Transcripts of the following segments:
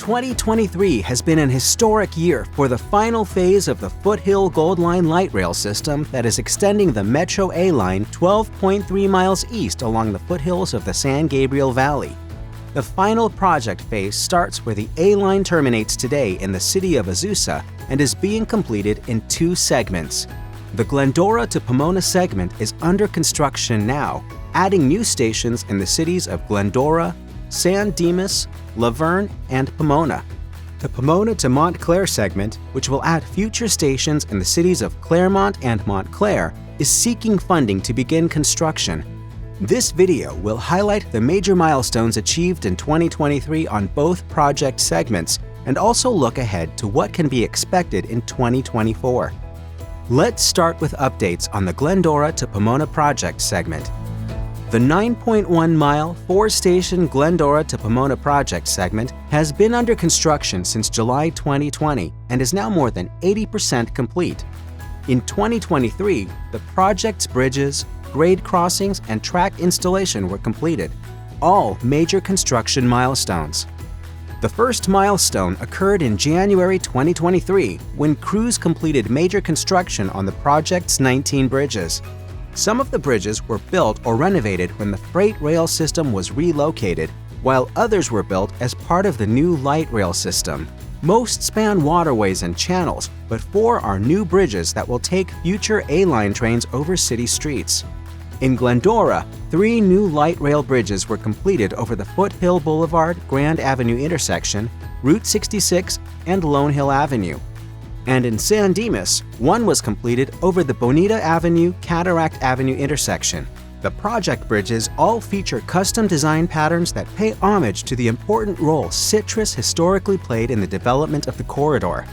2023 has been an historic year for the final phase of the Foothill Gold Line light rail system that is extending the Metro A line 12.3 miles east along the foothills of the San Gabriel Valley. The final project phase starts where the A line terminates today in the city of Azusa and is being completed in two segments. The Glendora to Pomona segment is under construction now, adding new stations in the cities of Glendora, San Dimas, Verne and Pomona. The Pomona to Montclair segment, which will add future stations in the cities of Claremont and Montclair, is seeking funding to begin construction. This video will highlight the major milestones achieved in 2023 on both project segments and also look ahead to what can be expected in 2024. Let's start with updates on the Glendora to Pomona project segment. The 9.1-mile, four-station Glendora to Pomona project segment has been under construction since July 2020 and is now more than 80% complete. In 2023, the project's bridges, grade crossings, and track installation were completed, all major construction milestones. The first milestone occurred in January 2023 when crews completed major construction on the project's 19 bridges. Some of the bridges were built or renovated when the freight rail system was relocated, while others were built as part of the new light rail system. Most span waterways and channels, but 4 are new bridges that will take future A-line trains over city streets. In Glendora, 3 new light rail bridges were completed over the Foothill Boulevard-Grand Avenue intersection, Route 66, and Lone Hill Avenue. And in San Dimas, 1 was completed over the Bonita Avenue-Cataract Avenue intersection. The project bridges all feature custom design patterns that pay homage to the important role citrus historically played in the development of the corridor.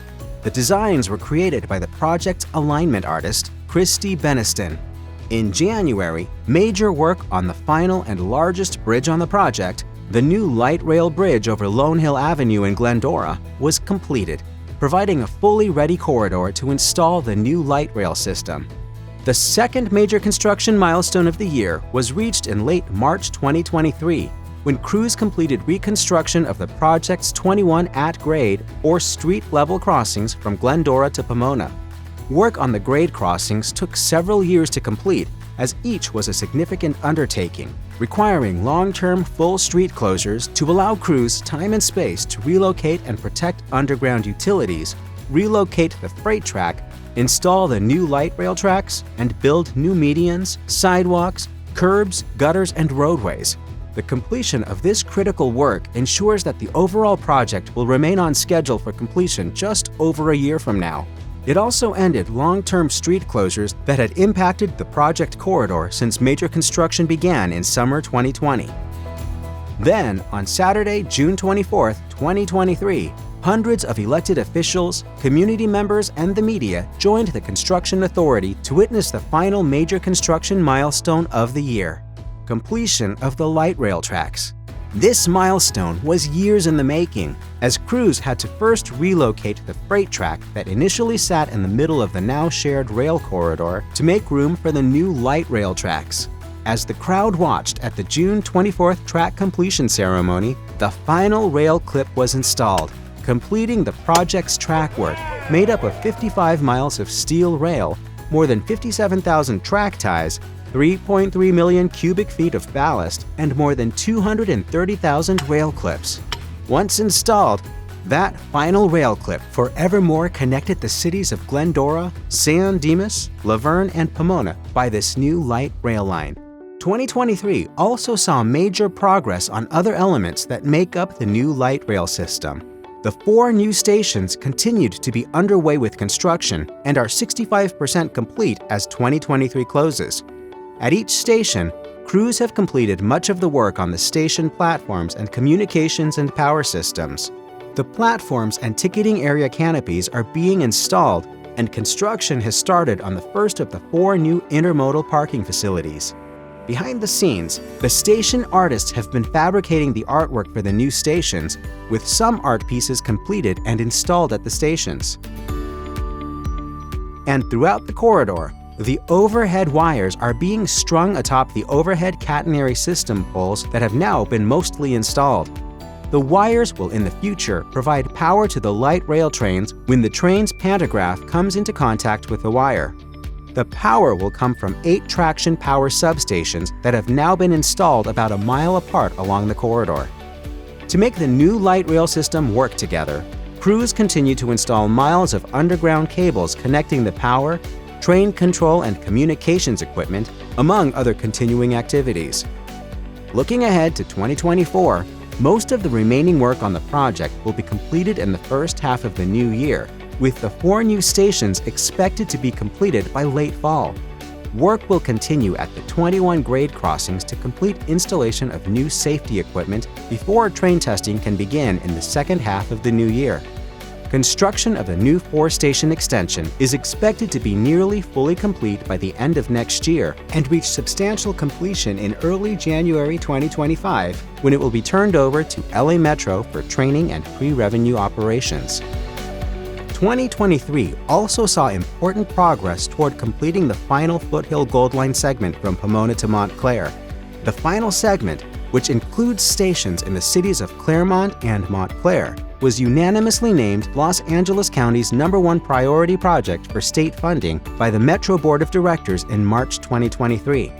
The designs were created by the project's alignment artist, Christy Beniston. In January, major work on the final and largest bridge on the project, the new light rail bridge over Lone Hill Avenue in Glendora, was completed, providing a fully ready corridor to install the new light rail system. The second major construction milestone of the year was reached in late March 2023, when crews completed reconstruction of the project's 21 at-grade or street-level crossings from Glendora to Pomona. Work on the grade crossings took several years to complete, as each was a significant undertaking, requiring long-term full street closures to allow crews time and space to relocate and protect underground utilities, relocate the freight track, install the new light rail tracks, and build new medians, sidewalks, curbs, gutters, and roadways. The completion of this critical work ensures that the overall project will remain on schedule for completion just over a year from now. It also ended long-term street closures that had impacted the project corridor since major construction began in summer 2020. Then, on Saturday, June 24, 2023, hundreds of elected officials, community members, and the media joined the Construction Authority to witness the final major construction milestone of the year: completion of the light rail tracks. This milestone was years in the making, as crews had to first relocate the freight track that initially sat in the middle of the now shared rail corridor to make room for the new light rail tracks. As the crowd watched at the June 24th track completion ceremony, the final rail clip was installed, completing the project's track work, made up of 55 miles of steel rail, more than 57,000 track ties, 3.3 million cubic feet of ballast, and more than 230,000 rail clips. Once installed, that final rail clip forevermore connected the cities of Glendora, San Dimas, Verne and Pomona by this new light rail line. 2023 also saw major progress on other elements that make up the new light rail system. The 4 new stations continued to be underway with construction and are 65% complete as 2023 closes. At each station, crews have completed much of the work on the station platforms and communications and power systems. The platforms and ticketing area canopies are being installed, and construction has started on the first of the 4 new intermodal parking facilities. Behind the scenes, the station artists have been fabricating the artwork for the new stations, with some art pieces completed and installed at the stations. And throughout the corridor, the overhead wires are being strung atop the overhead catenary system poles that have now been mostly installed. The wires will in the future provide power to the light rail trains when the train's pantograph comes into contact with the wire. The power will come from 8 traction power substations that have now been installed about a mile apart along the corridor. To make the new light rail system work together, crews continue to install miles of underground cables connecting the power, train control and communications equipment, among other continuing activities. Looking ahead to 2024, most of the remaining work on the project will be completed in the first half of the new year, with the 4 new stations expected to be completed by late fall. Work will continue at the 21 grade crossings to complete installation of new safety equipment before train testing can begin in the second half of the new year. Construction of the new 4-station extension is expected to be nearly fully complete by the end of next year and reach substantial completion in early January 2025, when it will be turned over to LA Metro for training and pre-revenue operations. 2023 also saw important progress toward completing the final Foothill Gold Line segment from Pomona to Montclair. The final segment, which includes stations in the cities of Claremont and Montclair, was unanimously named Los Angeles County's #1 priority project for state funding by the Metro Board of Directors in March 2023.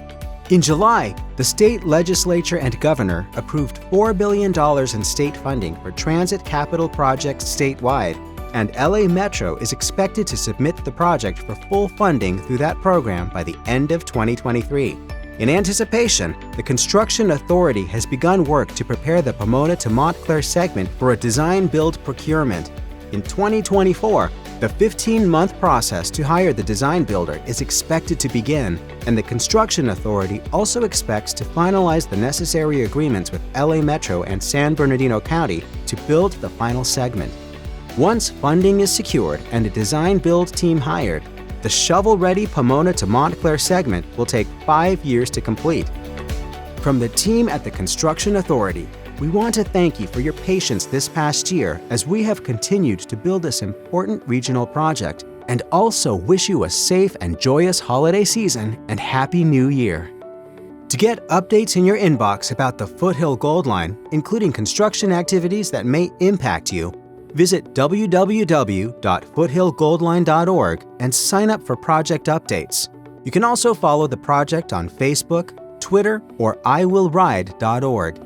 In July, the state legislature and governor approved $4 billion in state funding for transit capital projects statewide, and LA Metro is expected to submit the project for full funding through that program by the end of 2023. In anticipation, the Construction Authority has begun work to prepare the Pomona to Montclair segment for a design-build procurement. In 2024, the 15-month process to hire the design builder is expected to begin, and the Construction Authority also expects to finalize the necessary agreements with LA Metro and San Bernardino County to build the final segment. Once funding is secured and a design-build team hired, the shovel-ready Pomona to Montclair segment will take 5 years to complete. From the team at the Construction Authority, we want to thank you for your patience this past year as we have continued to build this important regional project, and also wish you a safe and joyous holiday season and Happy New Year. To get updates in your inbox about the Foothill Gold Line, including construction activities that may impact you, visit www.foothillgoldline.org and sign up for project updates. You can also follow the project on Facebook, Twitter, or iwillride.org.